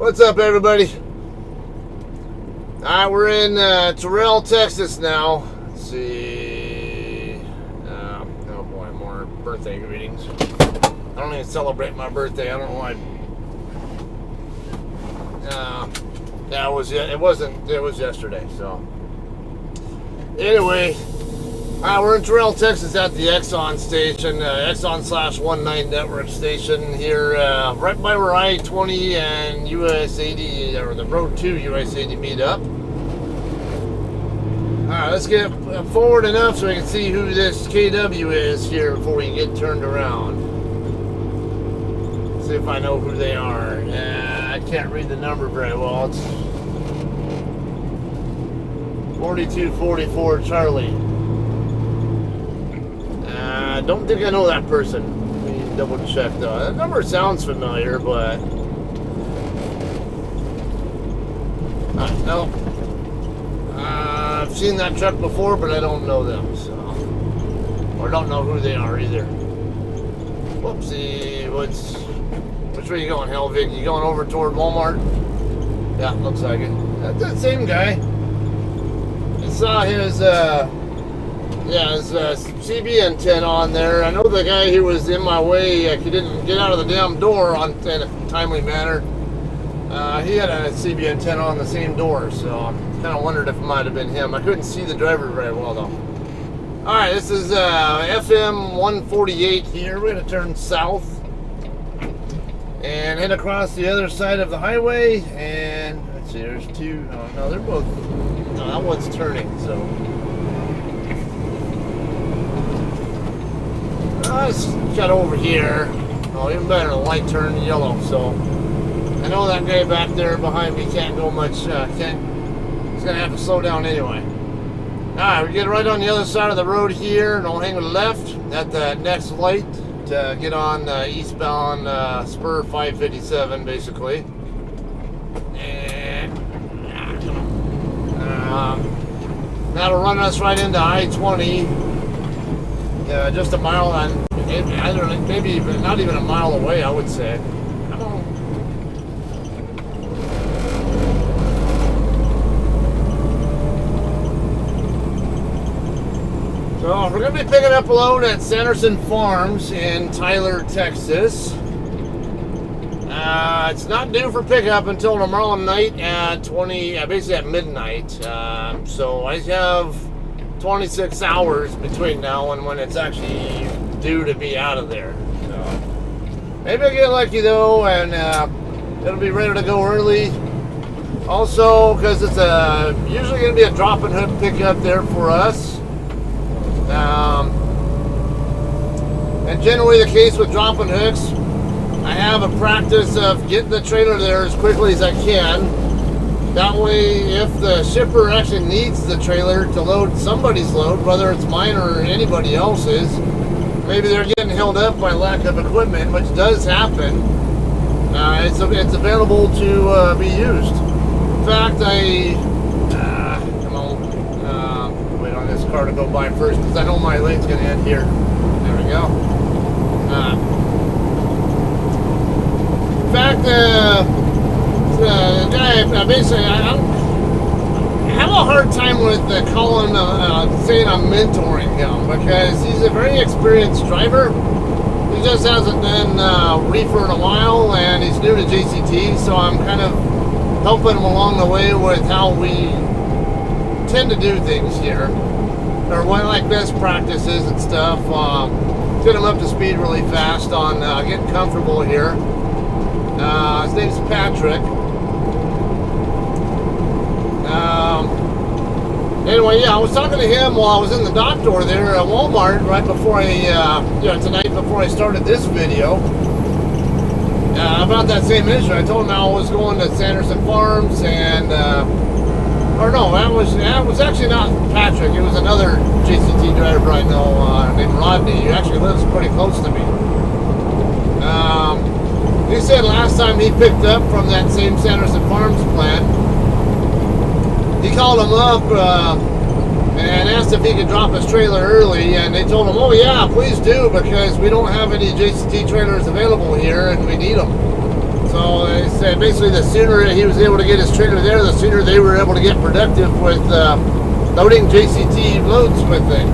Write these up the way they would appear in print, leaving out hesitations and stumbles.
What's up, everybody? Alright, we're in Terrell, Texas now. Let's see. Oh boy, more birthday greetings. I don't even celebrate my birthday. I don't know why. It was yesterday. So anyway, we're in Terrell, Texas at the Exxon station, Exxon/19 network station here, right by where I-20 and US 80, or the Road 2 US 80 meet up. Alright, let's get forward enough so we can see who this KW is here before we get turned around. See if I know who they are. I can't read the number very well. It's 4244 Charlie. I don't think I know that person. Let me double check though. That number sounds familiar, but no. I've seen that truck before, but I don't know them, so, or don't know who they are either. Whoopsie. Which way you going, Helvig? You going over toward Walmart? Yeah, looks like it. That's that same guy. I saw his CB antenna on there. I know the guy who was in my way, he didn't get out of the damn door in a timely manner. He had a CB antenna on the same door, so I kind of wondered if it might have been him. I couldn't see the driver very well, though. Alright, this is FM 148 here. We're going to turn south and head across the other side of the highway. And let's see, there's two. Oh, no, they're both. No, that one's turning, so. Let's cut over here. Oh, even better, the light turned yellow, so I know that guy back there behind me can't go much. He's gonna have to slow down anyway. Alright, we get right on the other side of the road here. Don't hang to the left at the next light to get on eastbound spur 557, basically. And that'll run us right into I-20. Just a mile on, maybe even not even a mile away, I would say. Come on. So we're going to be picking up a load at Sanderson Farms in Tyler, Texas. It's not due for pickup until tomorrow night at basically at midnight. So I have 26 hours between now and when it's actually due to be out of there. So maybe I'll get lucky though, and it'll be ready to go early. Also, because it's usually going to be a drop and hook pickup there for us. And generally the case with drop and hooks, I have a practice of getting the trailer there as quickly as I can. That way, if the shipper actually needs the trailer to load somebody's load, whether it's mine or anybody else's, maybe they're getting held up by lack of equipment, which does happen. It's available to be used. In fact, wait on this car to go by first because I know my lane's going to end here. There we go. In fact, the guy, basically, I have a hard time with calling, saying I'm mentoring him because he's a very experienced driver. He just hasn't done reefer in a while, and he's new to JCT, so I'm kind of helping him along the way with how we tend to do things here, or what like best practices and stuff. Get him up to speed really fast on getting comfortable here. His name's Patrick. Anyway, yeah, I was talking to him while I was in the dock door there at Walmart right before tonight before I started this video about that same issue. I told him I was going to Sanderson Farms and, or no, that was actually not Patrick. It was another JCT driver I know named Rodney. He actually lives pretty close to me. He said last time he picked up from that same Sanderson Farms plant, he called him up and asked if he could drop his trailer early, and they told him, oh yeah, please do, because we don't have any JCT trailers available here and we need them. So they said basically the sooner he was able to get his trailer there, the sooner they were able to get productive with loading JCT loads with it.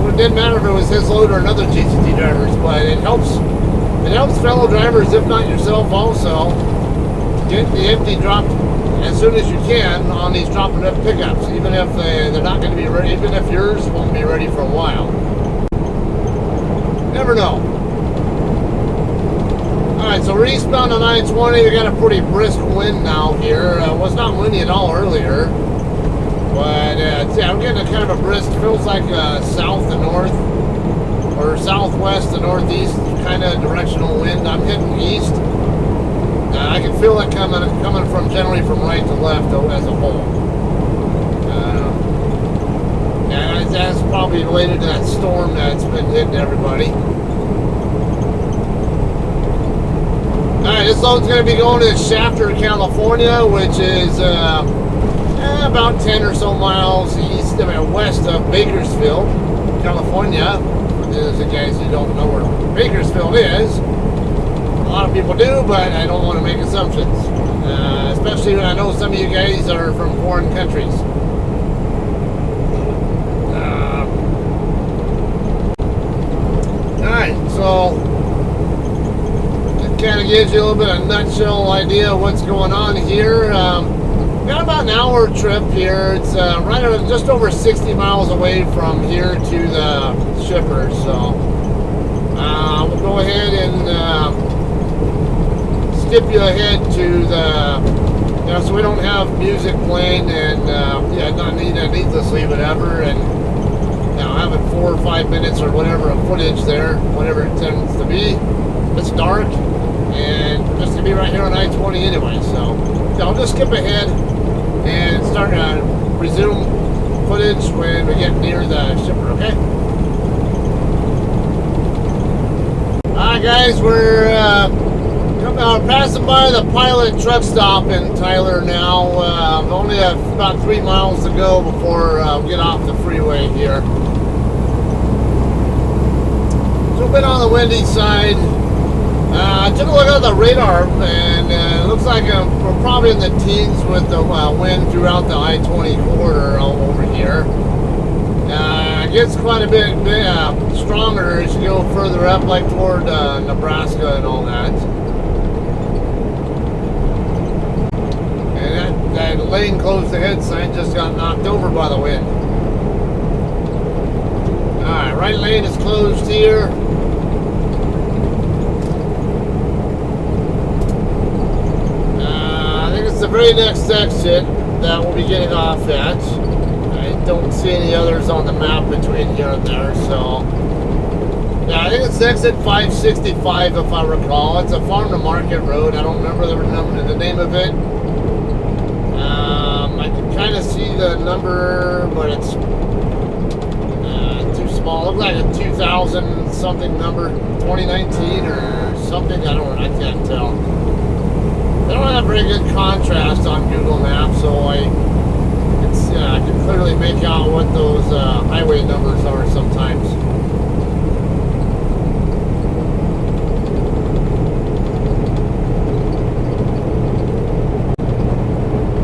It didn't matter if it was his load or another JCT driver's, but it helps fellow drivers, if not yourself, also get the empty dropped as soon as you can on these drop and up pickups, even if they're not going to be ready, even if yours won't be ready for a while. Never know. Alright, so we're eastbound on I-20. We got a pretty brisk wind now here. It was not windy at all earlier. But, yeah, I'm getting a kind of a brisk, feels like south to north, or southwest to northeast kind of directional wind. I'm hitting east. I can feel it coming from generally from right to left as a whole. And that's probably related to that storm that's been hitting everybody. Alright, this load's going to be going to Shafter, California, which is about 10 or so miles west of Bakersfield, California. For those of you guys who don't know where Bakersfield is, a lot of people do, but I don't want to make assumptions. Especially when I know some of you guys are from foreign countries. Alright, so it kind of gives you a little bit of nutshell idea of what's going on here. Got about an hour trip here. It's just over 60 miles away from here to the shipper. So we'll go ahead and skip you ahead to the, so we don't have music playing and not needlessly whatever, and having 4 or 5 minutes or whatever of footage there, whatever it tends to be. It's dark and just gonna be right here on I-20 anyway, so I'll just skip ahead and start to resume footage when we get near the shipper, okay? Alright guys, we're passing by the Pilot truck stop in Tyler now. Only about 3 miles to go before we get off the freeway here. So a bit on the windy side. I took a look at the radar, and it looks like we're probably in the teens with the wind throughout the I-20 corridor all over here. It gets quite a bit stronger as you go further up, like toward Nebraska and all that. And that lane closed ahead sign just got knocked over by the wind. Alright, right lane is closed here. The very next exit that we'll be getting off at. I don't see any others on the map between here and there, so yeah, I think it's exit 565 if I recall. It's a farm to market road. I don't remember the name of it. I can kind of see the number, but it's too small. It looks like a 2000 something number, 2019 or something. I can't tell. They don't have very good contrast on Google Maps, so I can clearly make out what those highway numbers are sometimes.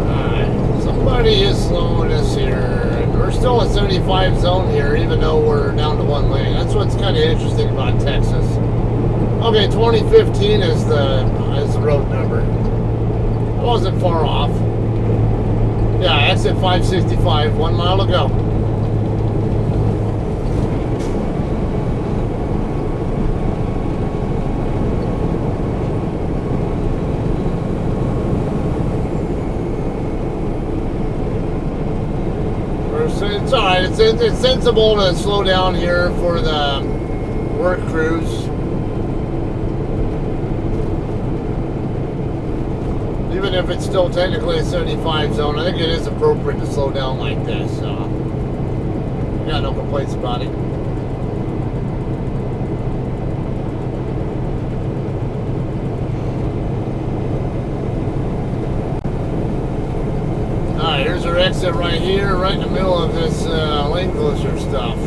Alright, somebody is slowing us here. And we're still in 75 zone here, even though we're down to 1 lane. That's what's kind of interesting about Texas. Okay, 2015 is the road number. It wasn't far off. Yeah, exit 565, 1 mile to go. It's alright, it's sensible to slow down here for the work crews. Even if it's still technically a 75 zone, I think it is appropriate to slow down like this. So I got no complaints about it. Alright, here's our exit right here, right in the middle of this lane closure stuff.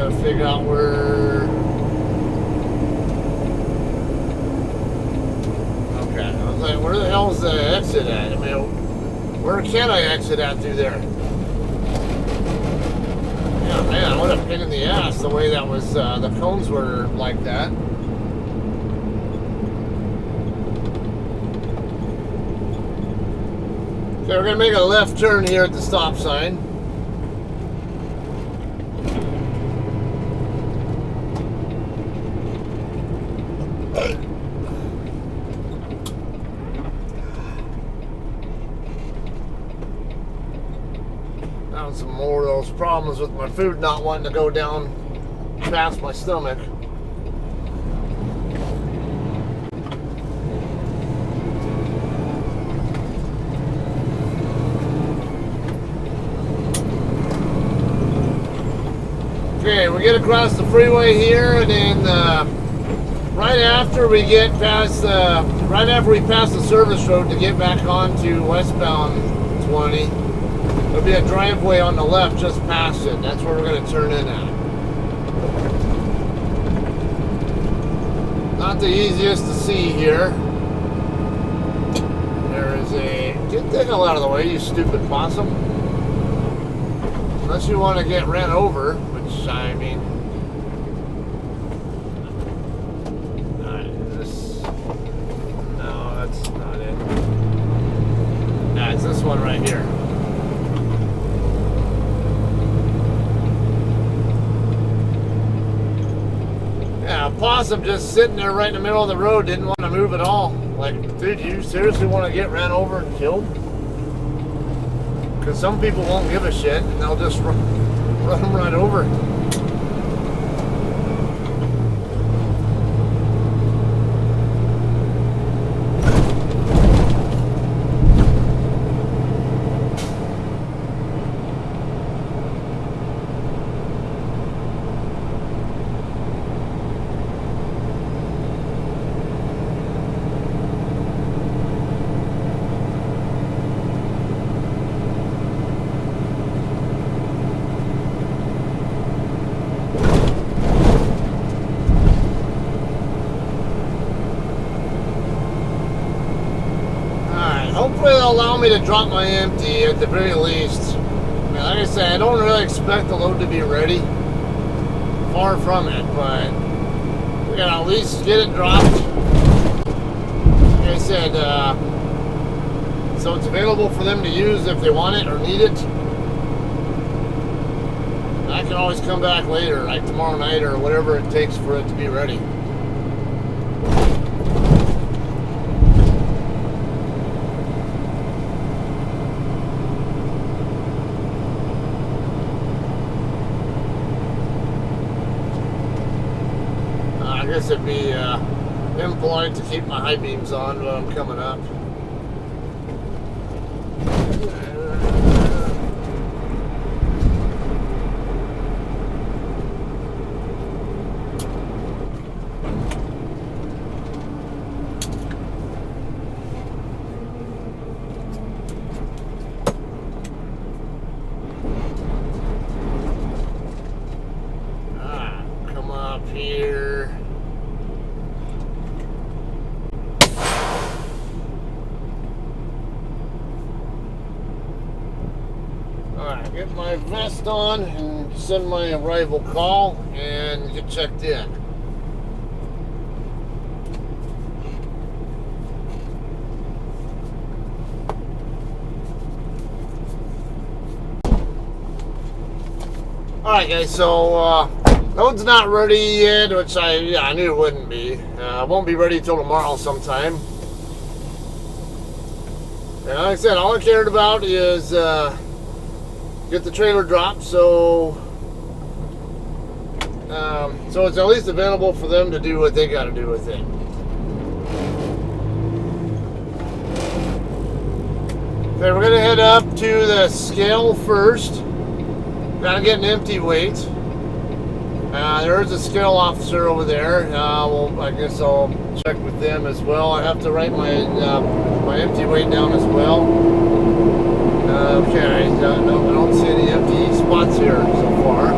gotta figure out where. Okay, I was like, where the hell is the exit at? I mean, where can I exit at through there? Yeah, man, what a pain in the ass the way that was, the cones were like that. Okay, we're gonna make a left turn here at the stop sign. Now some more of those problems with my food not wanting to go down past my stomach. Okay, we get across the freeway here, and then right after we get past, right after we pass the service road to get back onto westbound 20, there'll be a driveway on the left just past it. That's where we're going to turn in at. Not the easiest to see here. There is a... Get the hell out of the way, you stupid possum. Unless you want to get ran over, which, I mean... No, that's not it. Nah, it's this one right here. Yeah, a possum just sitting there right in the middle of the road, didn't want to move at all. Like, dude, you seriously want to get ran over and killed? Because some people won't give a shit, and they'll just run them right over. Hopefully they'll allow me to drop my empty at the very least. I mean, like I said, I don't really expect the load to be ready. Far from it, but we gotta at least get it dropped. Like I said, so it's available for them to use if they want it or need it. And I can always come back later, like tomorrow night or whatever it takes for it to be ready. I guess it'd be impolite to keep my high beams on when I'm coming up. Come up here. Alright, get my vest on and send my arrival call and get checked in. Alright guys, so load's not ready yet, which I knew it wouldn't be. It won't be ready till tomorrow sometime. And like I said, all I cared about is get the trailer dropped, so it's at least available for them to do what they got to do with it. Okay, we're gonna head up to the scale first. Gotta get an empty weight. There is a scale officer over there. Well, I guess I'll check with them as well. I have to write my my empty weight down as well. Okay, no, I don't see any empty spots here so far.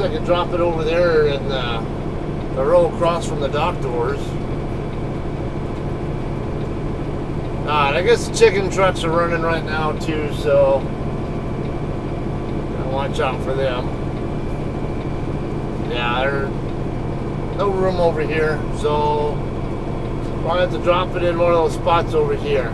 I could drop it over there in the row across from the dock doors. Alright, I guess the chicken trucks are running right now too, so gotta watch out for them. Yeah, there's no room over here, so I'll have to drop it in one of those spots over here.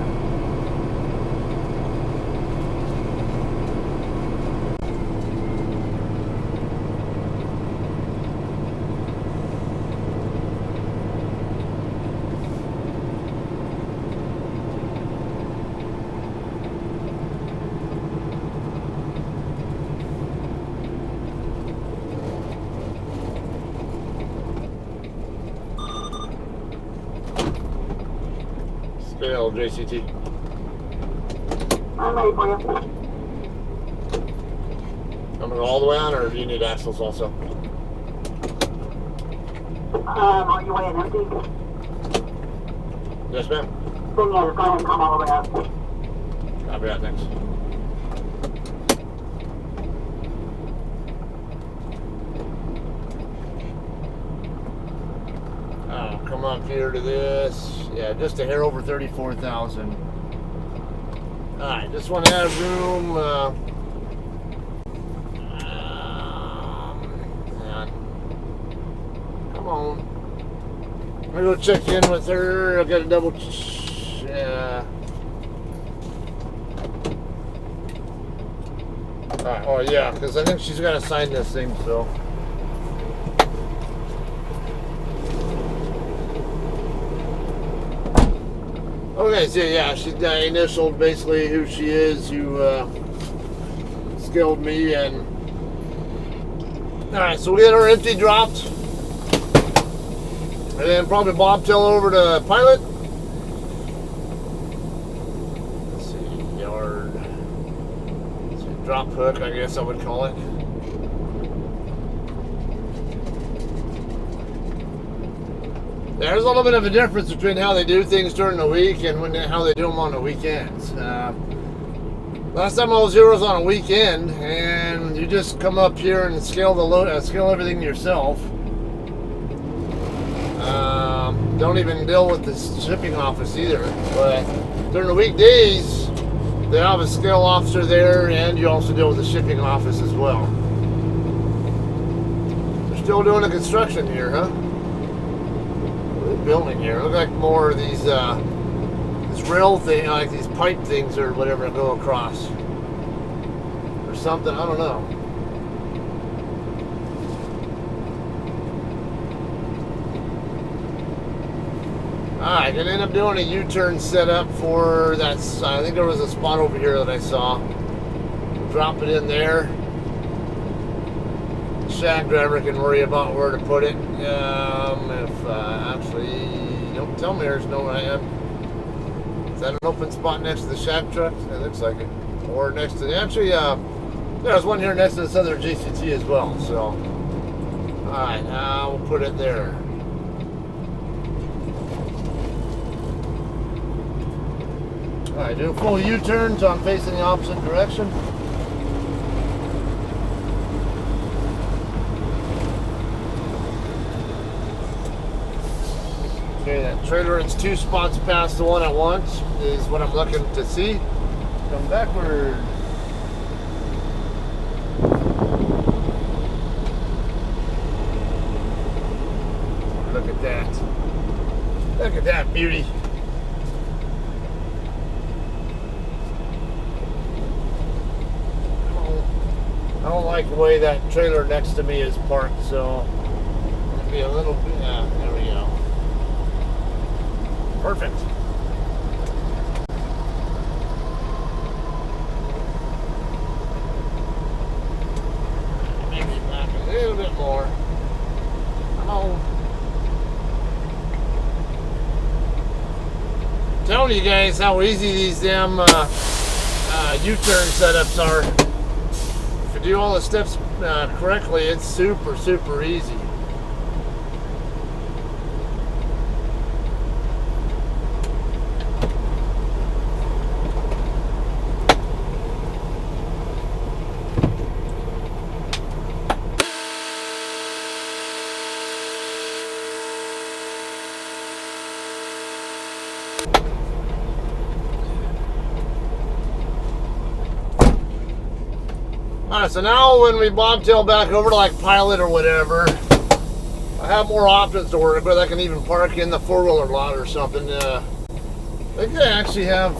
Scale, JCT. I'm ready for you. I'm gonna go all the way on, or do you need axles also? On your way in empty? Yes, ma'am. Then yeah, just go ahead and come all the way up. Copy that, thanks. Oh, come up here to this. Yeah, just a hair over 34,000. Alright, just want to have room. Come on. I'm gonna go check in with her. I gotta double. Alright, oh yeah, because I think she's gotta sign this thing, so. Okay, so yeah, she initialed basically who she is, who skilled me, and alright, so we get our empty dropped, and then probably bobtail over to Pilot. Let's see, yard, let's see, drop hook, I guess I would call it. There's a little bit of a difference between how they do things during the week and how they do them on the weekends. Last time I was here was on a weekend, and you just come up here and scale the load, scale everything yourself. Don't even deal with the shipping office either. But during the weekdays, they have a scale officer there, and you also deal with the shipping office as well. They're still doing the construction here, huh? Building here. Look like more of these this rail thing, like these pipe things or whatever go across or something. I don't know. Alright, gonna end up doing a U-turn setup for that. I think there was a spot over here that I saw. Drop it in there. Shack driver can worry about where to put it. If actually, don't tell me there's no. Is that an open spot next to the shack truck? It looks like it. Or next to the. Actually, there's one here next to this other JCT as well. So, all right, we'll put it there. All right, do a full U-turn so I'm facing the opposite direction. Okay, that trailer, it's 2 spots past the one I want, is what I'm looking to see. Come backward. Look at that. Look at that beauty. I don't like the way that trailer next to me is parked, so I'm going to be a little bit, there we go. Perfect. Maybe back a little bit more. Oh. I'm telling you guys how easy these damn U-turn setups are. If you do all the steps correctly, it's super, super easy. Alright, so now when we bobtail back over to like Pilot or whatever, I have more options to work with. I can even park in the four-wheeler lot or something. I think I actually have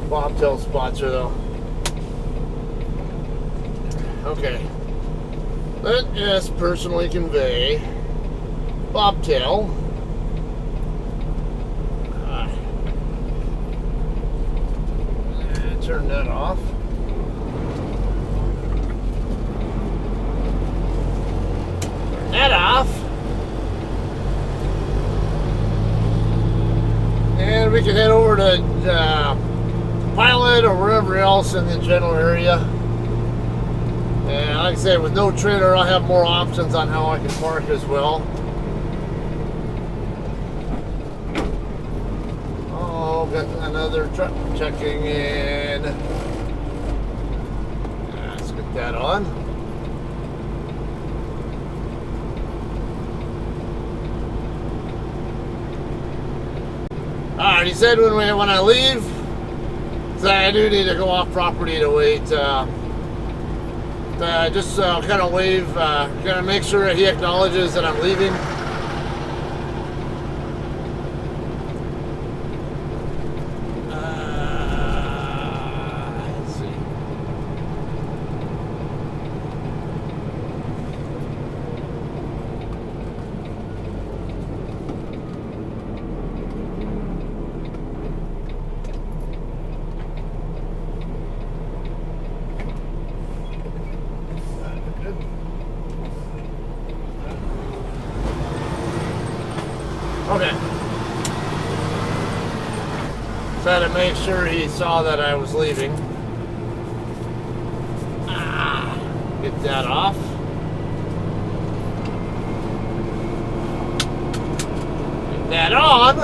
bobtail spots here though. Okay. Let us personally convey bobtail. Turn that off. Turn that off. And we can head over to Pilot or wherever else in the general area. And like I said, with no trailer, I'll have more options on how I can park as well. Oh, got another truck checking in. Let's get that on. Alright, he said when I leave, so I do need to go off property to wait. Just kind of wave, kind of make sure he acknowledges that I'm leaving. Let's see. Okay. So I had to make sure he saw that I was leaving. Get that off. Get that on.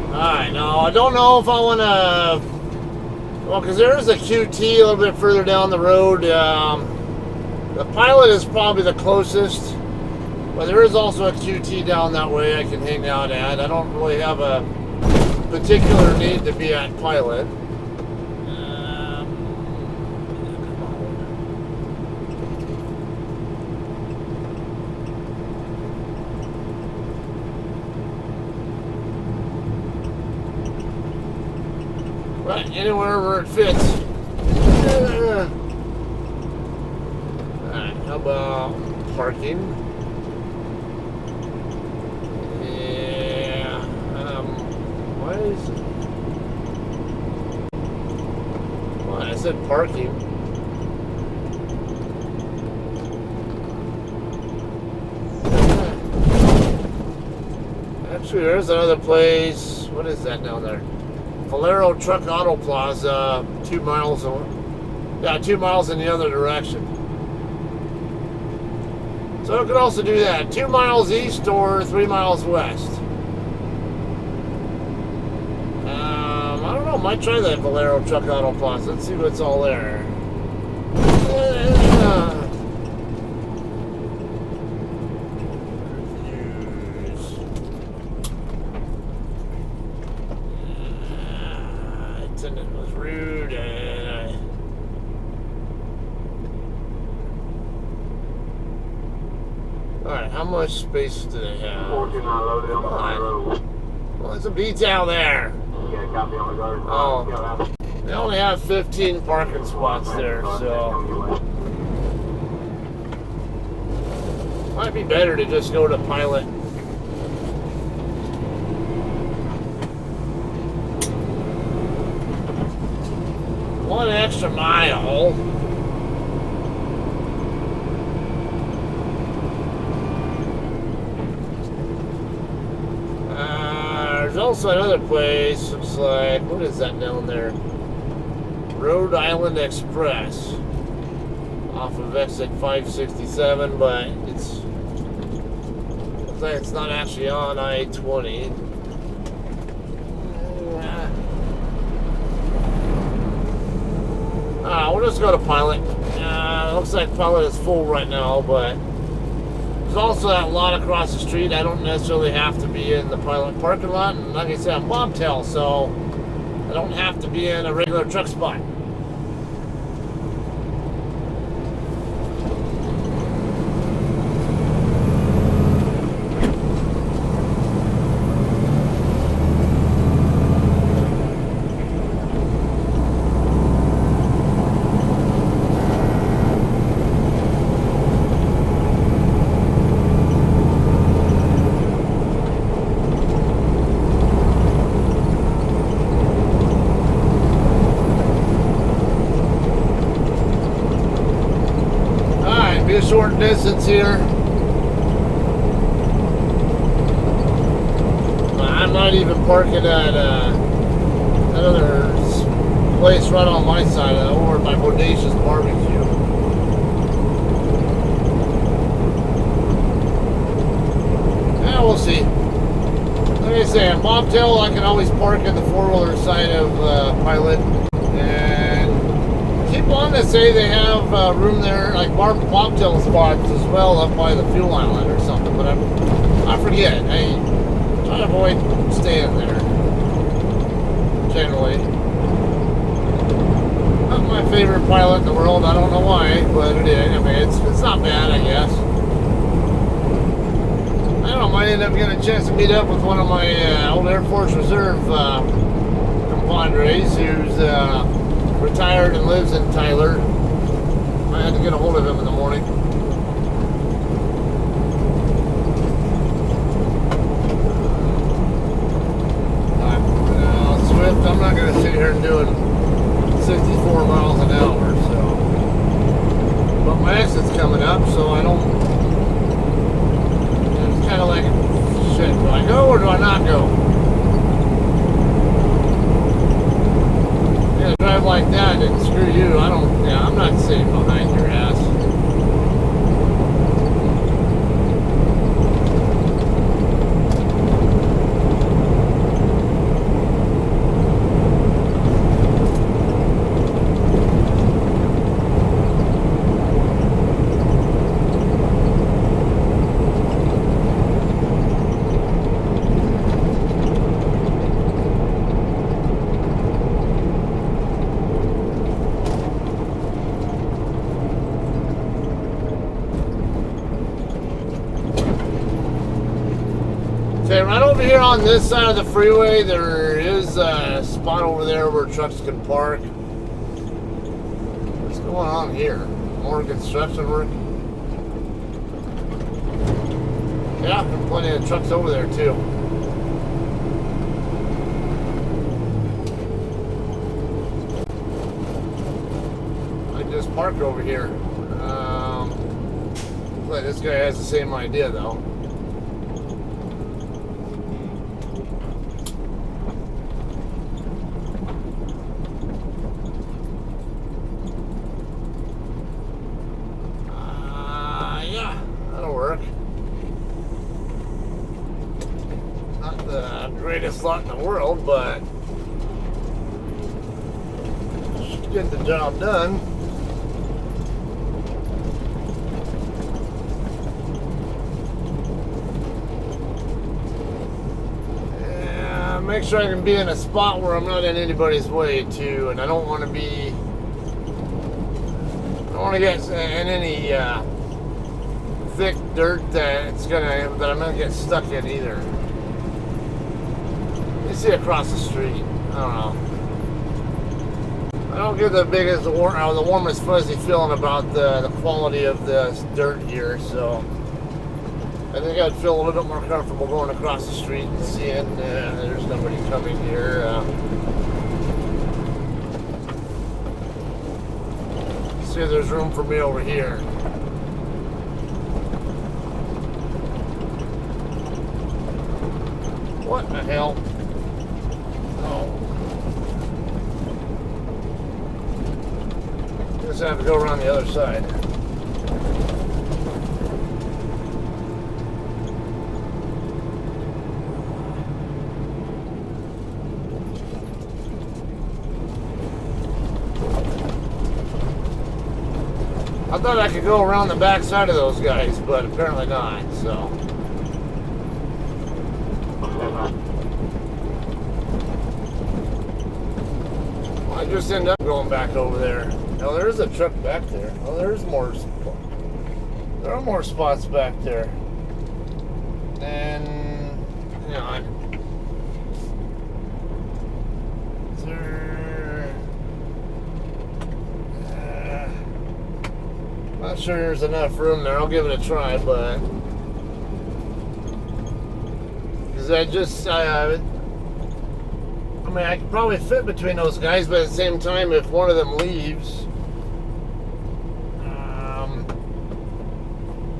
Alright, now I don't know if I want to... Well, because there is a QT a little bit further down the road. The Pilot is probably the closest. But there is also a QT down that way I can hang out at. I don't really have a particular need to be at Pilot. But anywhere where it fits. Alright, how about parking? Yeah. Why is it? Well, I said parking. Actually, there's another place. What is that down there? Valero Truck Auto Plaza, 2 miles away. Yeah, 2 miles in the other direction. So it could also do that. 2 miles east or 3 miles west. I don't know. Might try that Valero Truck Auto Plaza. Let's see what's all there. Attendant was rude and Alright, how much space do they have? 14 unloaded on the road. Well, there's a detail there. Yeah, copy on the guard. Oh, they only have 15 parking spots there, so might be better to just go to Pilot. One extra mile. There's also another place. Looks like, what is that down there? Rhode Island Express. Off of exit 567, but it's looks like it's not actually on I-20. We'll just go to Pilot. Looks like Pilot is full right now, but there's also that lot across the street. I don't necessarily have to be in the Pilot parking lot, and like I said, I'm bobtail, so I don't have to be in a regular truck spot. A short distance here. I'm not even parking at another place right on my side, over by Bodacious Barbecue. Yeah, we'll see. Like I say, I'm bobtail. I can always park at the four-wheeler side of Pilot. On to say they have room there, like bobtail spots as well, up by the fuel island or something, but I forget. I try to avoid staying there. Generally, not my favorite Pilot in the world. I don't know why, but it is. I mean, it's not bad, I guess. I don't know. Might end up getting a chance to meet up with one of my old Air Force Reserve compadres who's retired and lives in Tyler. I had to get a hold of him in the morning. Swift, I'm not going to sit here and do it 64 miles an hour, so. But my exit's coming up, so I don't. It's kind of like, shit, do I go or do I not go? Drive like that and screw you. I'm not sitting behind your ass. Okay, right over here on this side of the freeway, there is a spot over there where trucks can park. What's going on here? More construction work? Yeah, there are plenty of trucks over there too. I just parked over here. But this guy has the same idea though. Yeah, that'll work. Not the greatest lot in the world, but should get the job done. Yeah, make sure I can be in a spot where I'm not in anybody's way too, and I don't want to be. I don't want to get in any thick dirt that I'm gonna get stuck in either. You see across the street. I don't know. I don't get the biggest the warmest fuzzy feeling about the quality of the dirt here, so I think I'd feel a little bit more comfortable going across the street and seeing there's nobody coming here. See if there's room for me over here. What the hell? Oh. Guess I have to go around the other side. I thought I could go around the back side of those guys, but apparently not, so. I just end up going back over there. Oh, there's a truck back there. Oh, there's more. There are more spots back there. And, you know, I'm not sure there's enough room there. I'll give it a try, but because I mean, I could probably fit between those guys, but at the same time, if one of them leaves,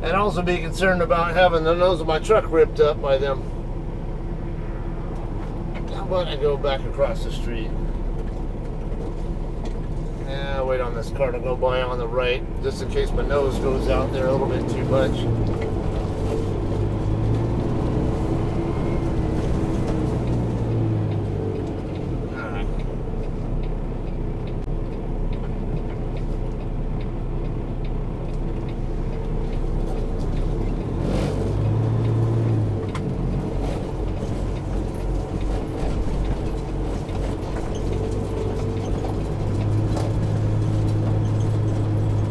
I'd also be concerned about having the nose of my truck ripped up by them. How about I go back across the street? Yeah, wait on this car to go by on the right, just in case my nose goes out there a little bit too much.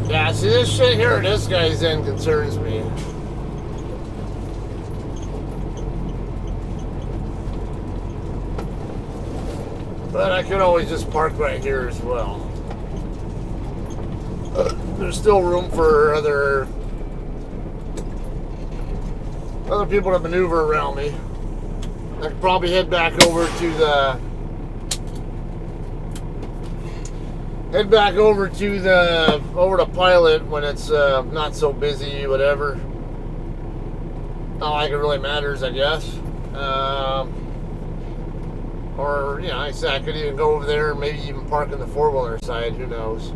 Yeah, see, this shit here, this guy's in concerns me. But I could always just park right here as well. There's still room for other people to maneuver around me. I could probably head back over to the over to Pilot when it's not so busy, whatever. Not like it really matters, I guess. Or, you know, I said I could even go over there and maybe even park in the four-wheeler side, who knows.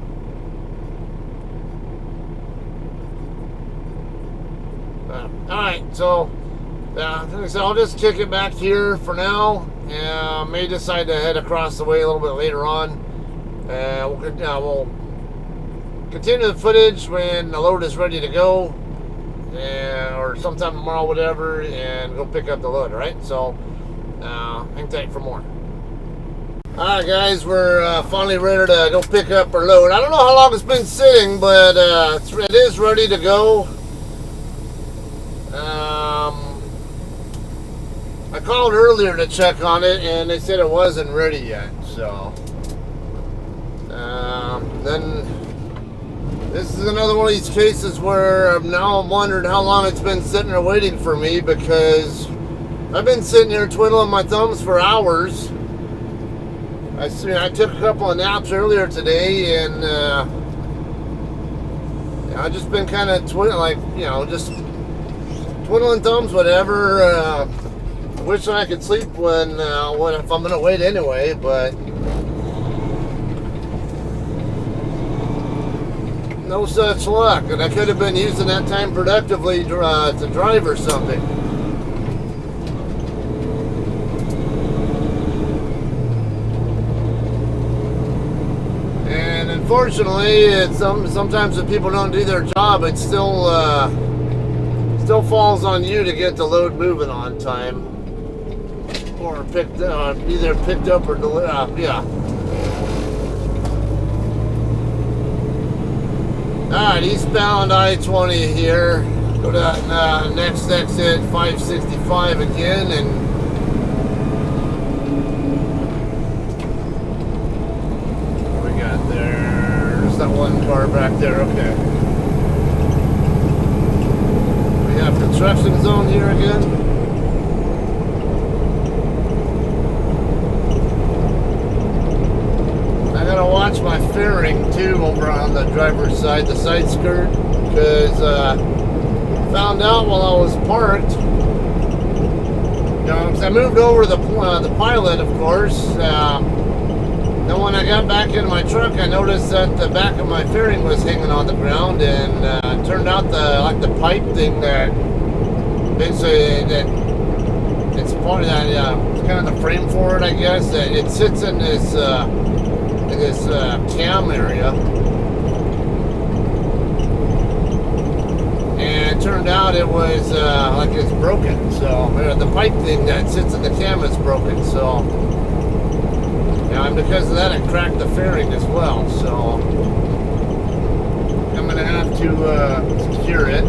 Alright, so so I'll just kick it back here for now. May decide to head across the way a little bit later on. We'll continue the footage when the load is ready to go, or sometime tomorrow, whatever, and go pick up the load, right? So, hang tight for more. Alright guys, we're finally ready to go pick up our load. I don't know how long it's been sitting, but it is ready to go. I called earlier to check on it, and they said it wasn't ready yet, so... then this is another one of these cases where now I'm wondering how long it's been sitting there waiting for me, because I've been sitting here twiddling my thumbs for hours. I took a couple of naps earlier today, and I've just been kind of just twiddling thumbs, whatever. Wishing I could sleep when if I'm gonna wait anyway, but no such luck, and I could have been using that time productively to drive or something. And unfortunately, sometimes if people don't do their job, it still falls on you to get the load moving on time, or either picked up or delivered. Yeah. Alright, eastbound I-20 here. Go to next exit 565 again, and what we got there? There's that one car back there, okay. We have construction zone here again. Watch my fairing too over on the driver's side, the side skirt, because found out while I was parked, because I moved over the Pilot, of course. Then when I got back into my truck, I noticed that the back of my fairing was hanging on the ground, and it turned out the pipe thing that basically it's part of that it's kind of the frame for it, I guess. It sits in this cam area, turned out it was like it's broken. So the pipe thing that sits in the cam is broken. So yeah, and because of that, it cracked the fairing as well. So I'm gonna have to secure it.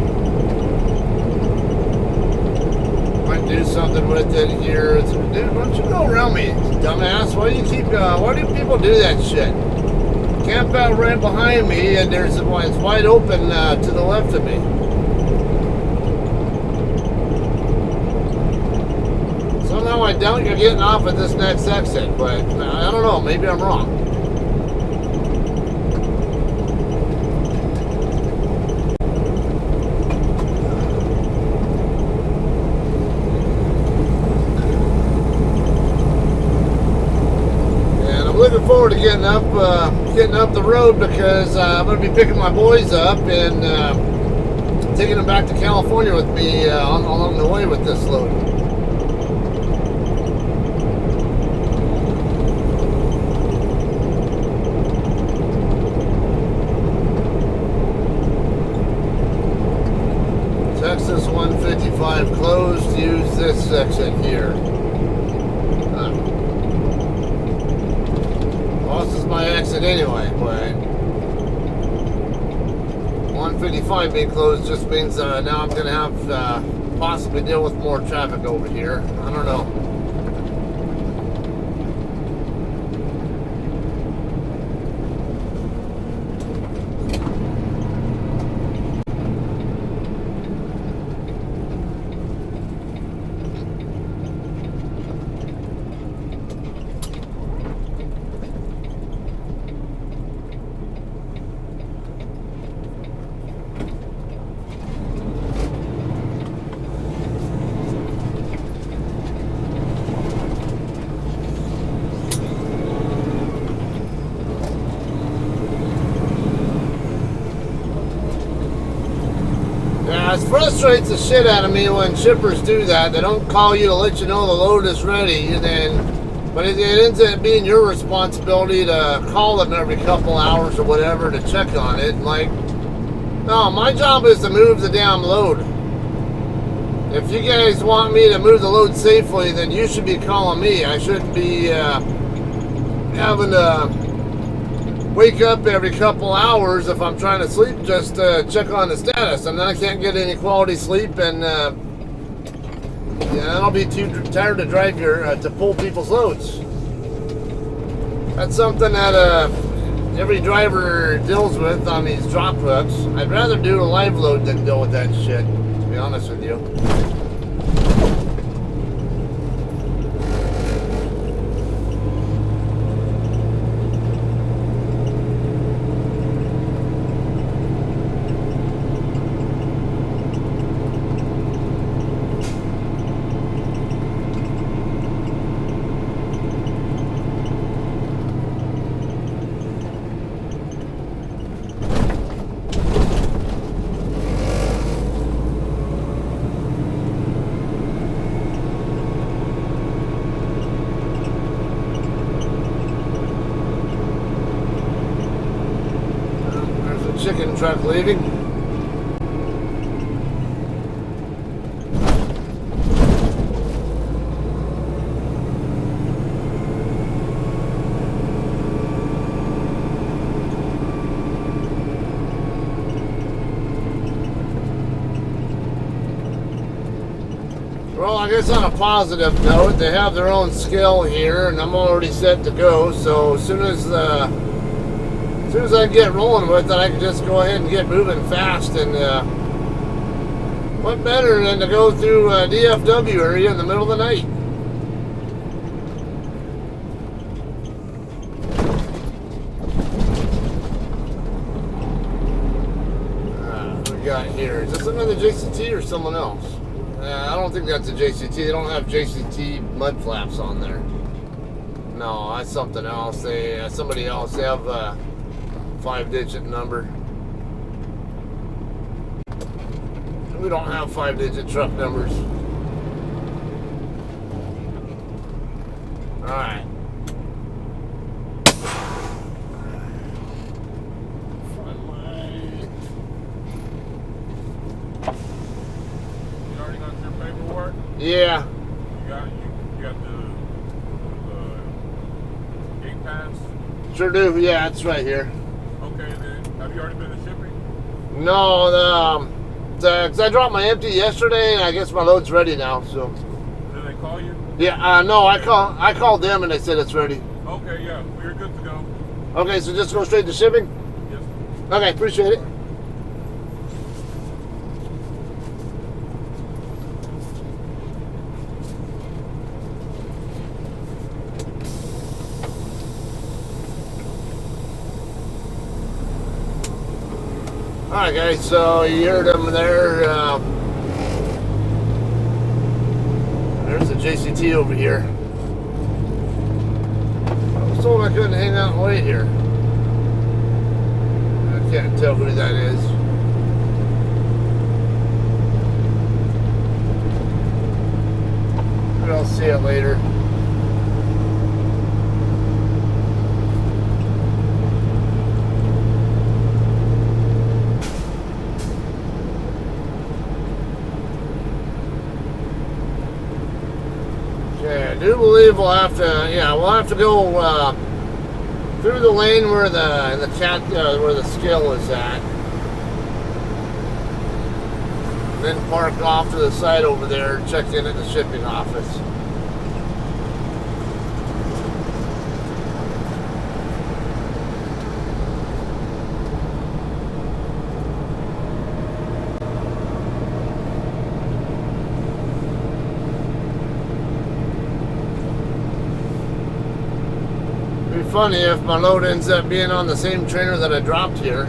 Might do something with it here. Dude, why don't you go around me, dumbass? Why do people do that shit? Camp out right behind me, and it's wide open to the left of me. Somehow I doubt you're getting off at this next exit, but I don't know, maybe I'm wrong. Looking forward to getting up the road because I'm going to be picking my boys up and taking them back to California with me along the way with this load. Texas 155 closed. Use this exit here. This is my exit anyway, but 155 being closed just means now I'm going to have possibly deal with more traffic over here. I don't know. It frustrates the shit out of me when shippers do that. They don't call you to let you know the load is ready, but it ends up being your responsibility to call them every couple hours or whatever to check on it. Like, no, my job is to move the damn load. If you guys want me to move the load safely, then you should be calling me. I shouldn't be having to wake up every couple hours if I'm trying to sleep just to check on the status, and then I can't get any quality sleep, and I'll be too tired to drive here to pull people's loads. That's something that every driver deals with on these drop hooks. I'd rather do a live load than deal with that shit, to be honest with you. Chicken truck leaving. Well, I guess on a positive note, they have their own scale here, and I'm already set to go. So as soon as I get rolling with it, I can just go ahead and get moving fast. And what better than to go through DFW area in the middle of the night? What we got here? Is this another JCT or someone else? I don't think that's a JCT. They don't have JCT mud flaps on there. No, that's something else. Somebody else. They have 5-digit number. We don't have 5-digit truck numbers. Alright. card? Yeah. You got the gate pass? Sure do. Yeah, it's right here. Okay, then have you already been to shipping? No, cause I dropped my empty yesterday, and I guess my load's ready now. So. Did they call you? Yeah. No, I called them, and they said it's ready. Okay, yeah, we're good to go. Okay, so just go straight to shipping. Yes. Okay, appreciate it. Alright guys, so you heard them there. There's a JCT over here. I was told I couldn't hang out and wait here. I can't tell who that is. But I'll see it later. I do believe we'll have to go through the lane where where the scale is at, and then park off to the side over there and check in at the shipping office. Funny if my load ends up being on the same trailer that I dropped here.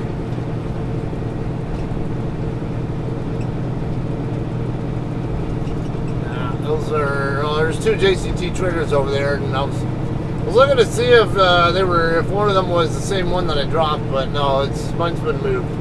There's two JCT trailers over there, and I was looking to see if if one of them was the same one that I dropped, but no, mine's been moved.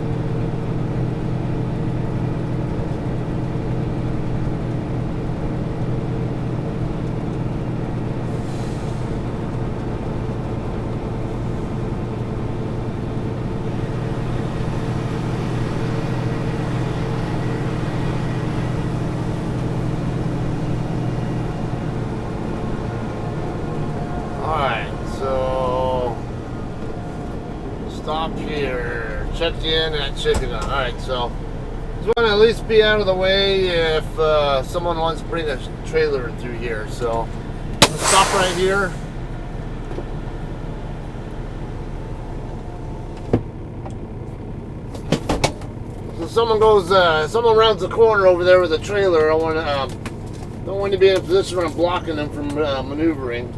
Stop here. Check in at shipping. Alright, so just want to at least be out of the way if someone wants to bring a trailer through here. So I'm gonna stop right here. So someone rounds the corner over there with a trailer. Don't want to be in a position where I'm blocking them from maneuvering.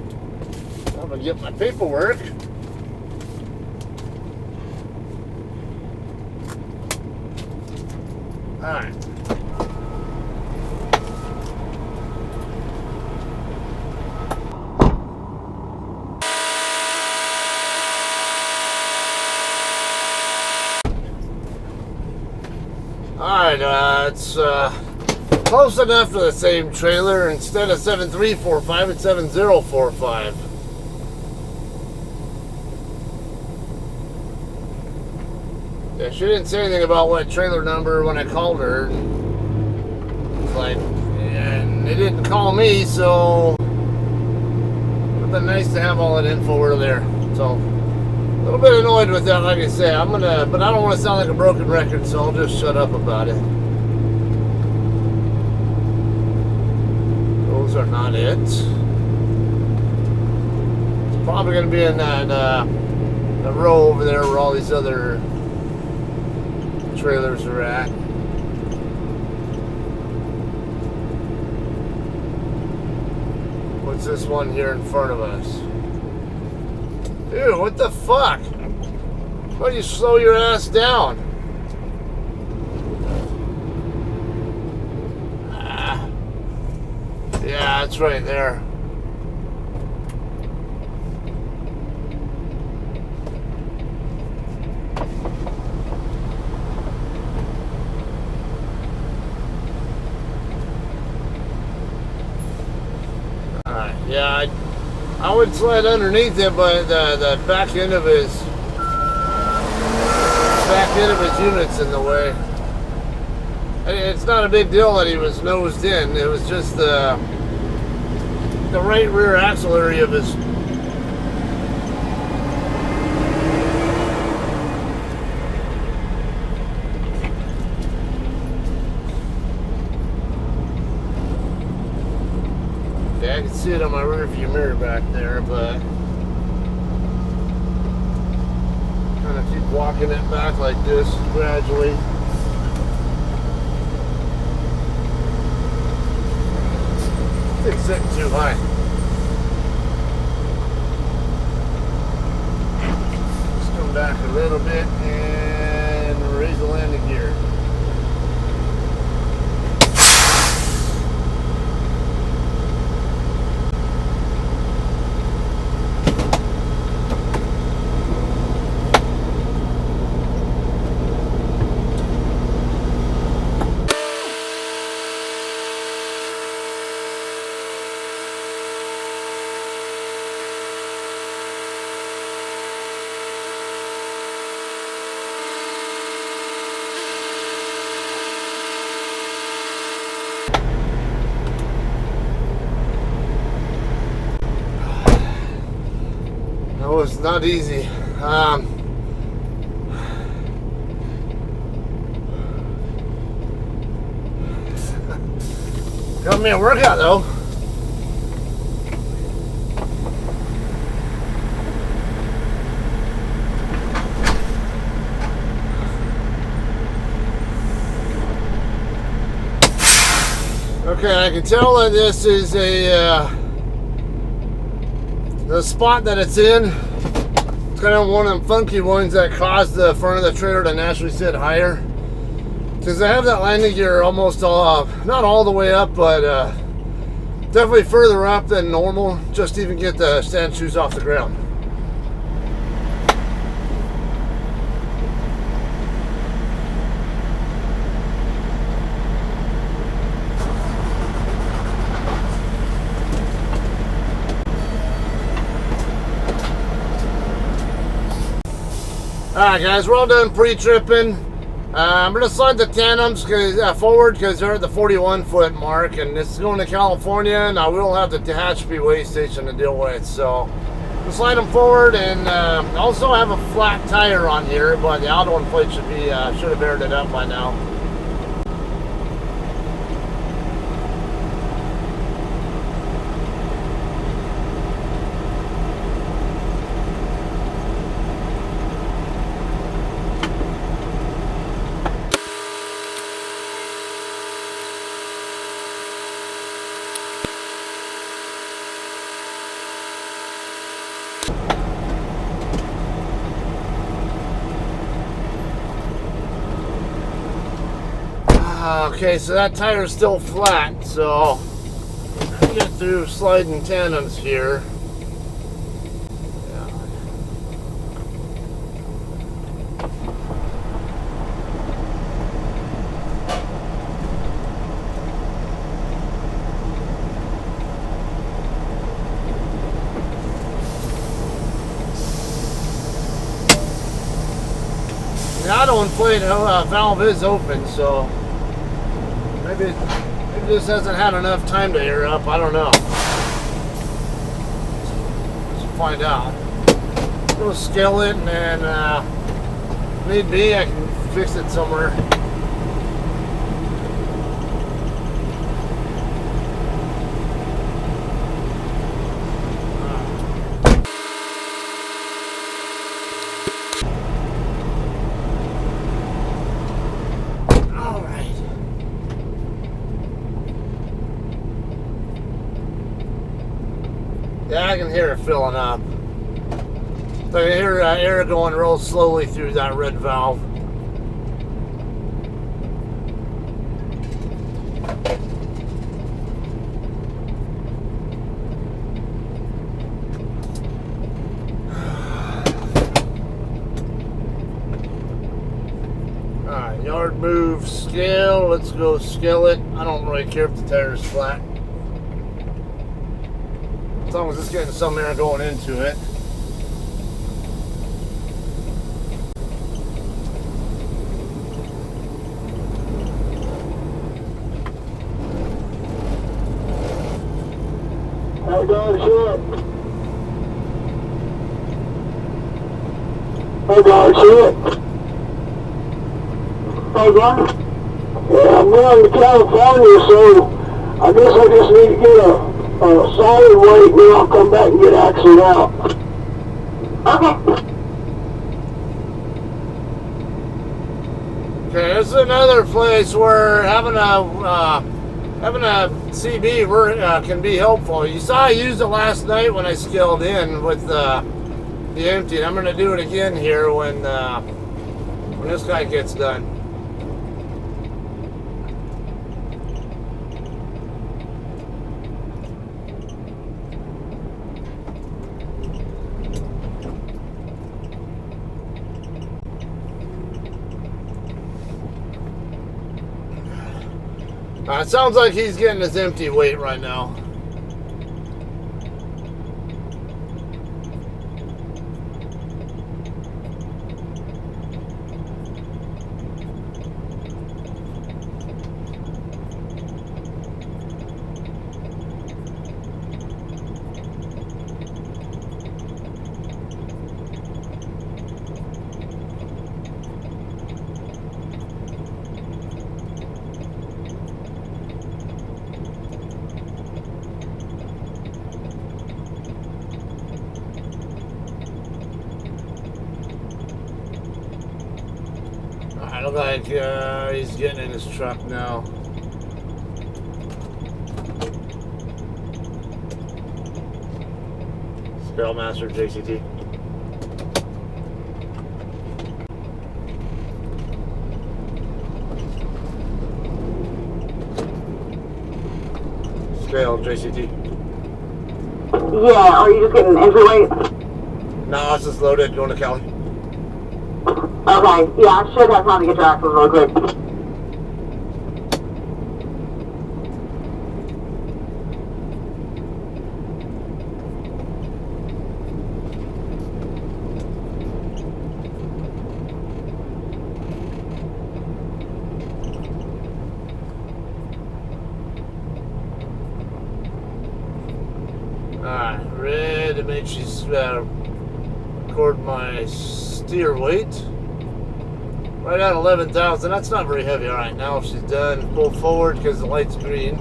I'm gonna get my paperwork. Alright. Alright, it's close enough to the same trailer. Instead of 7345, it's 7045. Yeah, she didn't say anything about what trailer number when I called her. It's like, and they didn't call me, so it would have been nice to have all that info earlier. So, a little bit annoyed with that, like I say. But I don't want to sound like a broken record, so I'll just shut up about it. Those are not it. It's probably going to be in that row over there where all these other trailers are at. What's this one here in front of us? Dude, what the fuck? Why don't you slow your ass down? Yeah, it's right there. Yeah, I would slide underneath it, but the back end of his unit's in the way. It's not a big deal that he was nosed in. It was just the right rear axle area of his. Yeah, I can see it on my rear view mirror back there, but kind of keep walking it back like this gradually. It's sitting too high. Just come back a little bit and raise the landing gear. That was not easy. Got me a workout though. Okay, I can tell that this is the spot that it's in. It's kind of one of them funky ones that caused the front of the trailer to naturally sit higher. Because I have that landing gear almost all up, not all the way up, but definitely further up than normal, just to even get the stand shoes off the ground. Alright guys, we're all done pre-tripping. I'm going to slide the tandems forward because they're at the 41 foot mark, and this is going to California, and I will have the Tehachapi weigh station to deal with. So we'll slide them forward, and also have a flat tire on here, but the outer one plate should have aired it up by now. Okay, so that tire is still flat, so I'll get through sliding tandems here. The auto inflate valve is open, so maybe it just hasn't had enough time to air up. I don't know. Let's find out. Go scale it, and then if need be, I can fix it somewhere. Yeah, I can hear it filling up. I can hear air going real slowly through that red valve. Alright, yard move, scale. Let's go scale it. I don't really care if the tire is flat, as long as it's getting some air going into it. Hey, dog, shit. Hey, dog, shit. Hey, dog. Yeah, I'm going to California, so I guess I just need to get a solid weight, and then I'll come back and get axled out. Okay. Okay, this is another place where having a CB can be helpful. You saw I used it last night when I scaled in with the empty. And I'm going to do it again here when this guy gets done. It sounds like he's getting his empty weight right now. I look like he's getting in his truck now. Scalemaster JCT. Scale JCT. Yeah, are you just getting entry weight? No, it's just loaded, going to Cali. Okay, yeah, I should have time to get your axles real quick. Alright, ready to make sure record my steer weight. Right at 11,000. That's not very heavy. Alright, now if she's done, pull forward because the light's green.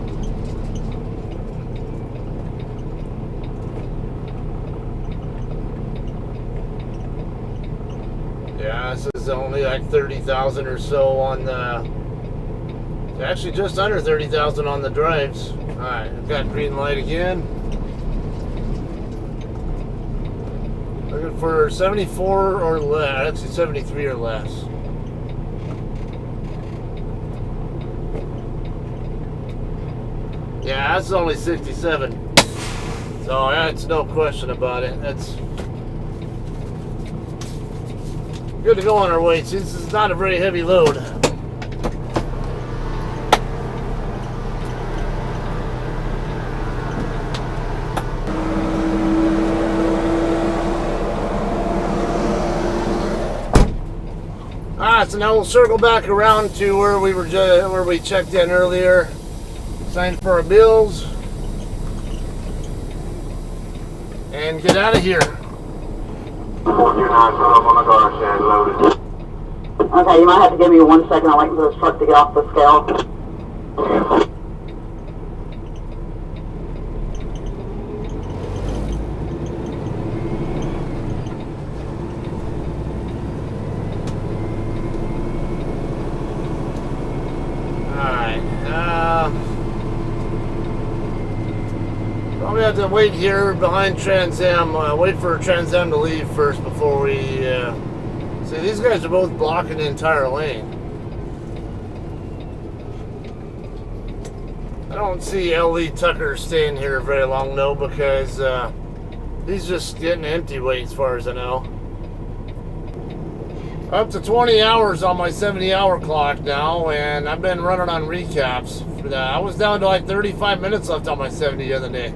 Yeah, this is only like 30,000 or so on the... Actually just under 30,000 on the drives. Alright, I've got green light again. Looking for 74 or less. Actually 73 or less. Yeah, that's only 67. So that's no question about it. That's good to go on our weights. This is not a very heavy load. Alright, so now we'll circle back around to where we were where we checked in earlier. Sign for our bills and get out of here. 429 up on the car stand loaded. Okay, you might have to give me 1 second. I'm waiting for this truck to get off the scale. Probably have to wait here behind Trans Am. Wait for Trans Am to leave first before we... See, these guys are both blocking the entire lane. I don't see L.E. Tucker staying here very long, though, because he's just getting empty weight as far as I know. Up to 20 hours on my 70-hour clock now, and I've been running on recaps. I was down to like 35 minutes left on my 70 the other day.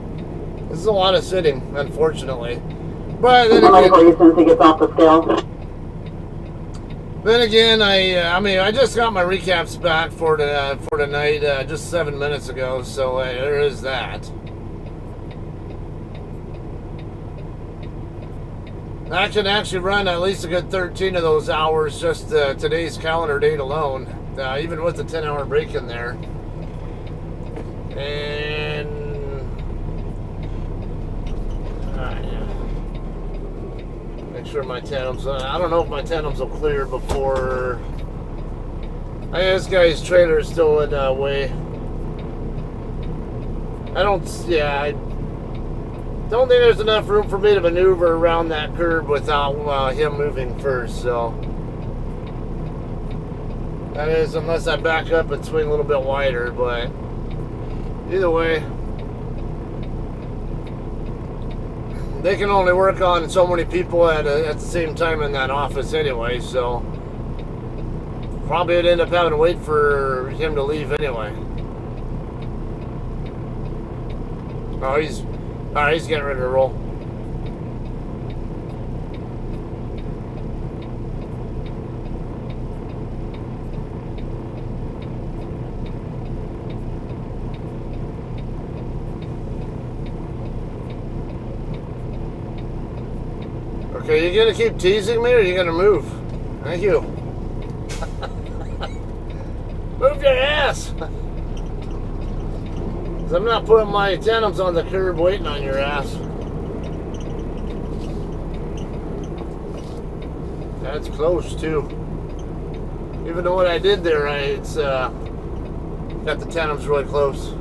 This is a lot of sitting, unfortunately. But then again, as soon as he gets off the scale. Then again, I mean, I just got my recaps back for tonight just 7 minutes ago, so there is that. I can actually run at least a good 13 of those hours just today's calendar date alone, even with the 10-hour break in there. And yeah. Make sure my tandems. I don't know if my tandems will clear before. I think this guy's trailer is still in the way. I don't think there's enough room for me to maneuver around that curb without him moving first, so. That is, unless I back up and swing a little bit wider, but either way, they can only work on so many people at the same time in that office anyway, so probably would end up having to wait for him to leave anyway. Oh, he's getting ready to roll. Okay, you gonna keep teasing me or are you gonna move? Thank you. Move your ass! 'Cause I'm not putting my tandems on the curb waiting on your ass. That's close too. Even though what I did there, it's got the tandems really close.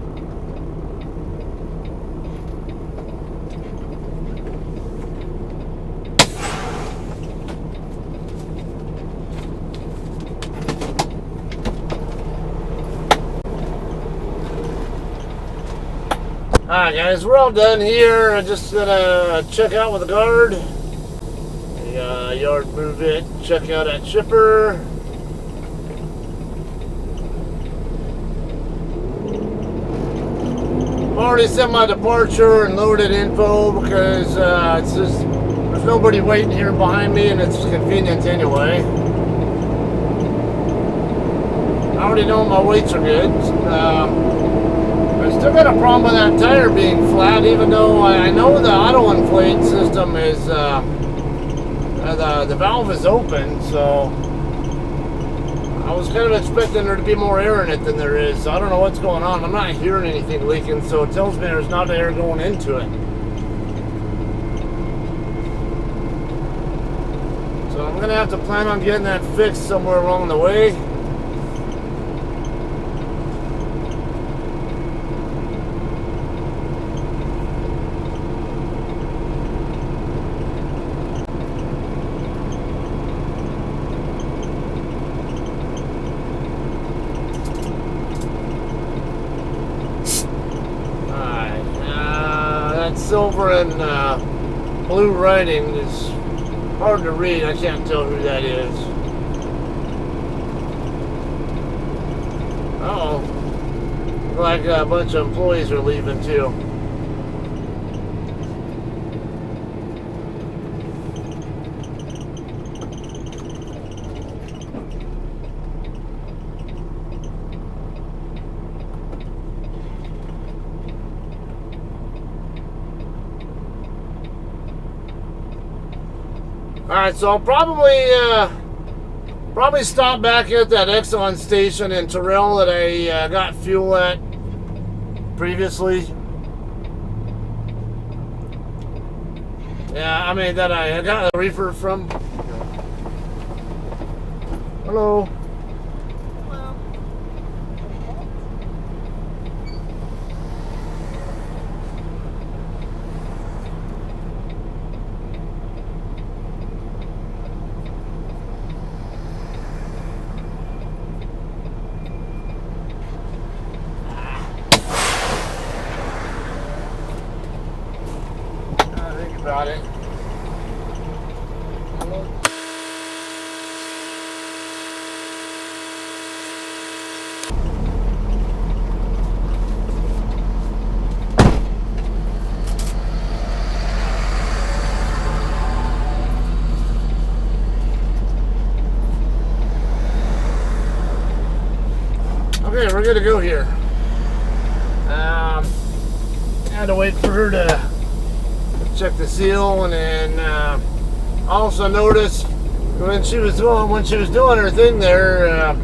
Alright guys, we're all done here. I'm just gonna check out with the guard. The yard move it, check out that chipper. I've already sent my departure and loaded info because it's just, there's nobody waiting here behind me and it's convenient anyway. I already know my weights are good. I still got a problem with that tire being flat, even though I know the auto inflate system is, the valve is open, so I was kind of expecting there to be more air in it than there is. So I don't know what's going on. I'm not hearing anything leaking, so it tells me there's not air going into it. So I'm going to have to plan on getting that fixed somewhere along the way. Silver and blue writing is hard to read. I can't tell who that is. Uh-oh. Like a bunch of employees are leaving too. Alright, so I'll probably stop back at that Exxon station in Terrell that I got fuel at previously. Yeah, I mean that I got a reefer from. Hello. About it. Okay, we're good to go here. I had to wait for her to check the seal and then Also noticed when she was doing her thing there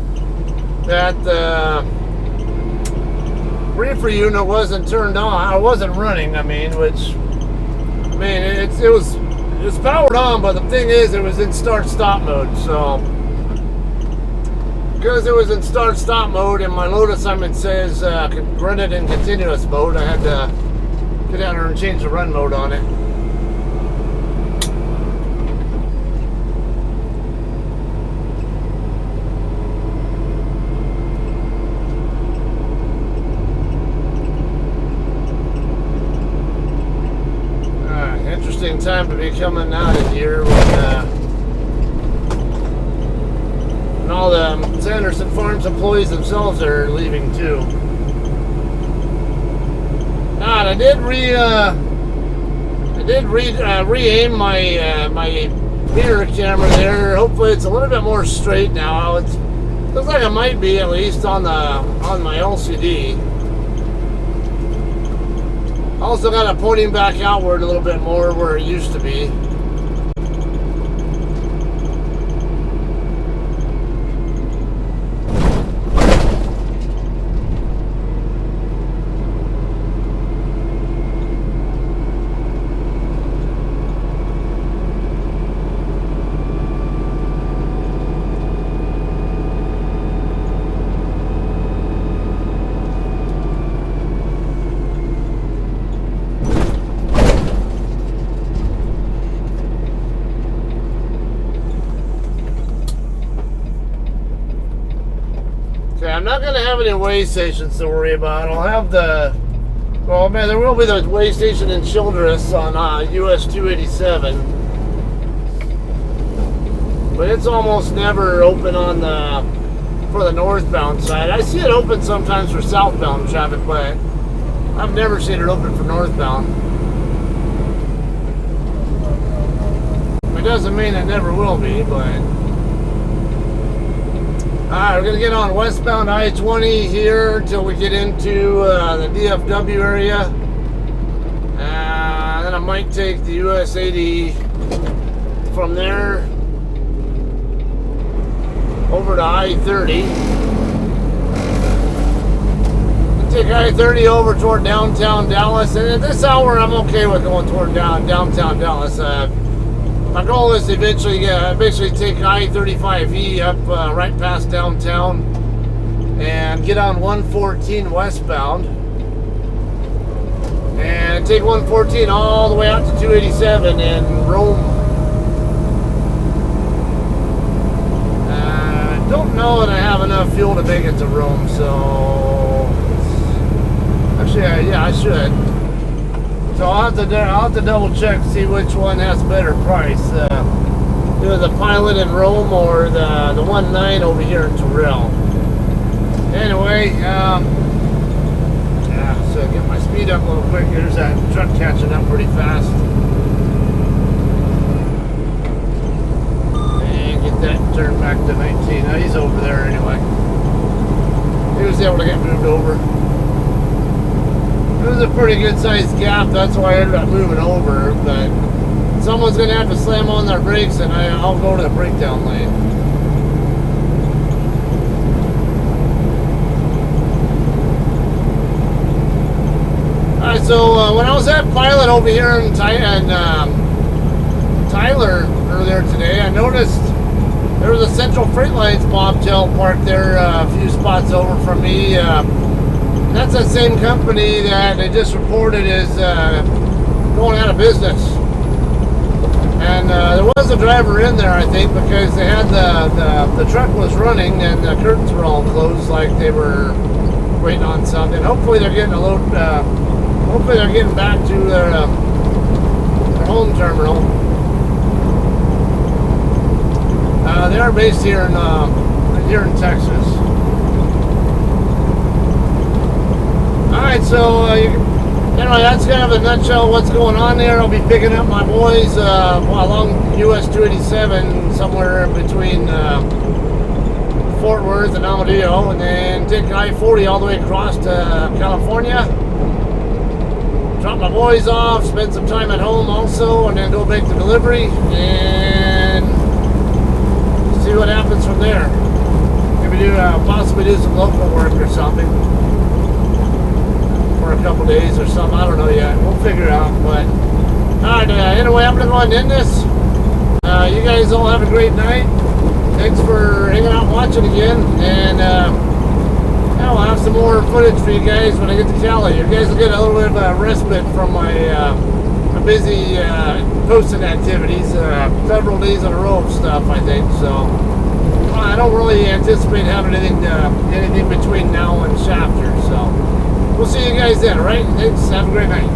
that the reefer unit wasn't turned on. I wasn't running. I mean, it was powered on, but the thing is, it was in start-stop mode. So because it was in start-stop mode, and my load assignment says run it in continuous mode, I had to get down there and change the run mode on it. Interesting time to be coming out of here when all the Sanderson Farms employees themselves are leaving too. I did re-aim my mirror camera there. Hopefully it's a little bit more straight now. It looks like it might be, at least on my LCD. Also got it pointing back outward a little bit more where it used to be. I'm not going to have any weigh stations to worry about. I'll have there will be the weigh station in Childress on US 287. But it's almost never open for the northbound side. I see it open sometimes for southbound traffic, but I've never seen it open for northbound. It doesn't mean it never will be, but... Alright, we're going to get on westbound I-20 here until we get into the DFW area. Then I might take the US 80 from there over to I-30. Take I-30 over toward downtown Dallas. And at this hour, I'm okay with going toward downtown Dallas. My goal is to eventually basically take I-35E up right past downtown and get on 114 westbound and take 114 all the way out to 287 and roam. I don't know that I have enough fuel to make it to Rome, so actually, yeah, I should. So I'll have to double check to see which one has a better price. Either the Pilot in Rome or the 1.9 over here in Terrell. Anyway, so get my speed up a little quick. There's that truck catching up pretty fast. And get that turned back to 19. Now he's over there anyway. He was able to get moved over. It was a pretty good sized gap, that's why I ended up moving over, but someone's going to have to slam on their brakes and I'll go to the breakdown lane. Alright, so when I was at Pilot over here in Tyler earlier today, I noticed there was a Central Freight Lines bobtail parked there a few spots over from me. That's the same company that they just reported is going out of business. And there was a driver in there, I think, because they had the truck was running and the curtains were all closed, like they were waiting on something. Hopefully they're getting a load. Hopefully they're getting back to their home terminal. They are based here in Texas. Alright, so anyway, that's kind of a nutshell what's going on there. I'll be picking up my boys along US 287 somewhere between Fort Worth and Amadeo, and then take I-40 all the way across to California. drop my boys off, spend some time at home also, and then go make the delivery and see what happens from there. Maybe possibly do some local work or something for a couple days or something. I don't know yet. We'll figure it out. But all right. Anyway, I'm gonna go ahead and end this. You guys all have a great night. Thanks for hanging out and watching again. And I'll have some more footage for you guys when I get to Cali. You guys will get a little bit of a respite from my busy posting activities. Several days in a row of stuff, I think. So I don't really anticipate having anything between now and Shafter. So we'll see you guys then, all right? Thanks. Have a great night.